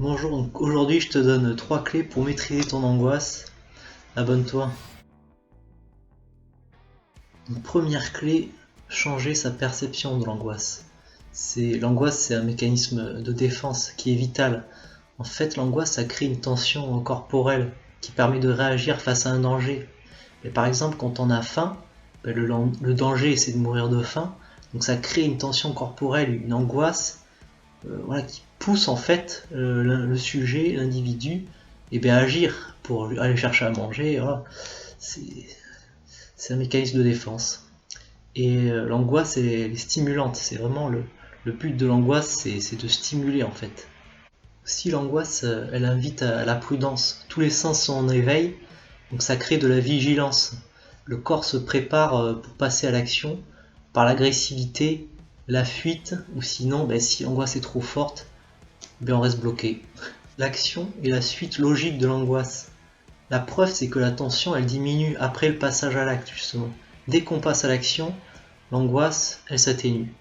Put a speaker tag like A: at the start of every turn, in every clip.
A: Bonjour, donc aujourd'hui je te donne 3 clés pour maîtriser ton angoisse. Abonne-toi. Donc, première clé, changer sa perception de l'angoisse. L'angoisse, c'est un mécanisme de défense qui est vital. En fait, l'angoisse, ça crée une tension corporelle qui permet de réagir face à un danger. Mais par exemple, quand on a faim, le danger c'est de mourir de faim. Donc ça crée une tension corporelle, une angoisse voilà, qui pousse en fait le sujet, l'individu, à agir pour aller chercher à manger. Voilà. C'est un mécanisme de défense. Et l'angoisse, elle est stimulante. C'est vraiment le but de l'angoisse, c'est de stimuler en fait. Si l'angoisse, elle invite à la prudence. Tous les sens sont en éveil, donc ça crée de la vigilance. Le corps se prépare pour passer à l'action par l'agressivité, la fuite, ou sinon, si l'angoisse est trop forte, on reste bloqué. L'action est la suite logique de l'angoisse. La preuve, c'est que la tension, elle diminue après le passage à l'acte, justement. Dès qu'on passe à l'action, l'angoisse, elle s'atténue.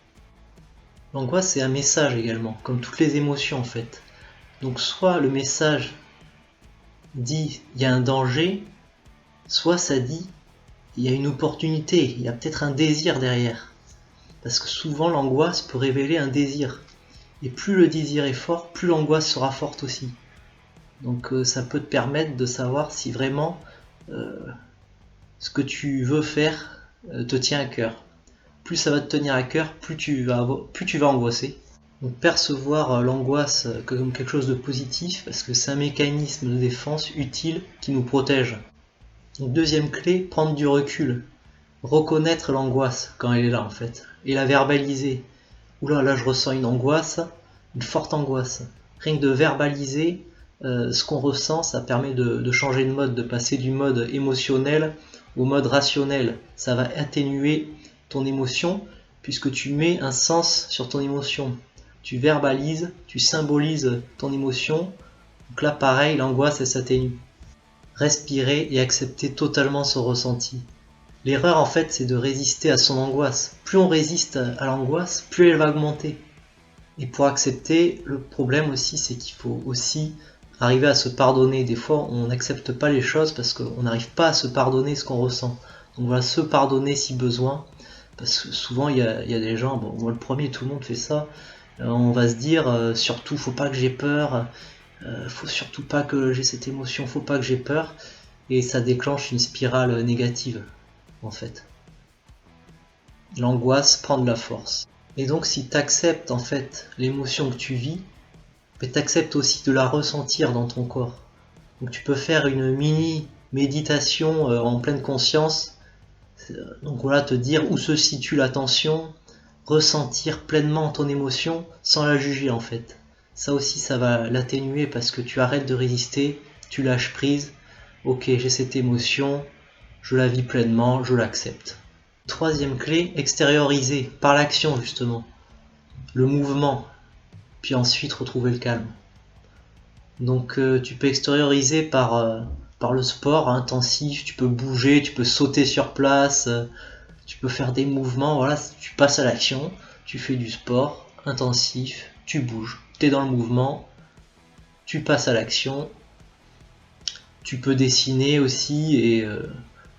A: L'angoisse, c'est un message également, comme toutes les émotions en fait. Donc soit le message dit il y a un danger, soit ça dit il y a une opportunité, il y a peut-être un désir derrière. Parce que souvent l'angoisse peut révéler un désir. Et plus le désir est fort, plus l'angoisse sera forte aussi. Donc ça peut te permettre de savoir si vraiment ce que tu veux faire te tient à cœur. Plus ça va te tenir à cœur, plus tu vas angoisser. Donc percevoir l'angoisse comme quelque chose de positif, parce que c'est un mécanisme de défense utile qui nous protège. Donc deuxième clé, prendre du recul. Reconnaître l'angoisse quand elle est là en fait, et la verbaliser. Oula, là je ressens une angoisse, une forte angoisse. Rien que de verbaliser ce qu'on ressent, ça permet de changer de mode, de passer du mode émotionnel au mode rationnel. Ça va atténuer ton émotion puisque tu mets un sens sur ton émotion. Tu verbalises, tu symbolises ton émotion. Donc là pareil, l'angoisse elle s'atténue. Respirer et accepter totalement son ressenti. L'erreur en fait c'est de résister à son angoisse. Plus on résiste à l'angoisse, plus elle va augmenter. Et pour accepter, le problème aussi c'est qu'il faut aussi arriver à se pardonner. Des fois on n'accepte pas les choses parce qu'on n'arrive pas à se pardonner ce qu'on ressent. Donc voilà, se pardonner si besoin. Parce que souvent il y a des gens, bon moi le premier, tout le monde fait ça, on va se dire surtout faut pas que j'ai peur, faut surtout pas que j'ai cette émotion, faut pas que j'ai peur. Et ça déclenche une spirale négative en fait. L'angoisse prend de la force. Et donc si tu acceptes en fait l'émotion que tu vis, tu acceptes aussi de la ressentir dans ton corps. Donc tu peux faire une mini méditation en pleine conscience. Donc voilà, te dire où se situe l'attention, ressentir pleinement ton émotion sans la juger en fait. Ça aussi ça va l'atténuer parce que tu arrêtes de résister, tu lâches prise. Ok, j'ai cette émotion, je la vis pleinement, je l'accepte. Troisième clé, extérioriser par l'action justement, le mouvement, puis ensuite retrouver le calme. Donc tu peux extérioriser par le sport intensif, tu peux bouger, tu peux sauter sur place, tu peux faire des mouvements, voilà, tu passes à l'action, tu fais du sport intensif, tu bouges, tu es dans le mouvement, tu passes à l'action, tu peux dessiner aussi et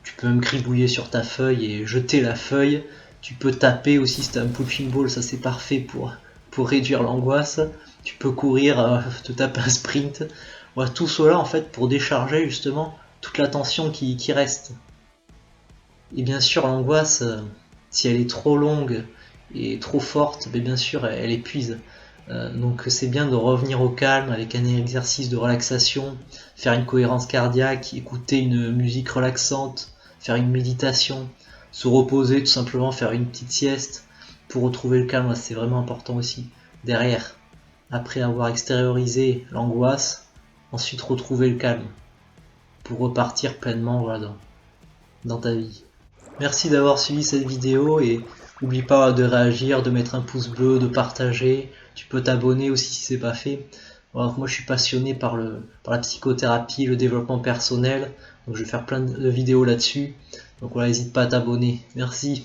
A: tu peux même gribouiller sur ta feuille et jeter la feuille. Tu peux taper aussi si t'as un punching ball, ça c'est parfait pour réduire l'angoisse. Tu peux courir, te taper un sprint. Voilà, tout cela en fait pour décharger justement toute la tension qui reste. Et bien sûr l'angoisse, si elle est trop longue et trop forte, bien sûr elle épuise. Donc c'est bien de revenir au calme avec un exercice de relaxation, faire une cohérence cardiaque, écouter une musique relaxante, faire une méditation, se reposer, tout simplement faire une petite sieste pour retrouver le calme, c'est vraiment important aussi. Derrière, après avoir extériorisé l'angoisse, ensuite retrouver le calme pour repartir pleinement voilà, dans ta vie. Merci d'avoir suivi cette vidéo et n'oublie pas de réagir, de mettre un pouce bleu, de partager. Tu peux t'abonner aussi si c'est pas fait. Alors, moi je suis passionné par la psychothérapie, le développement personnel. Donc je vais faire plein de vidéos là-dessus. Donc voilà, n'hésite pas à t'abonner. Merci.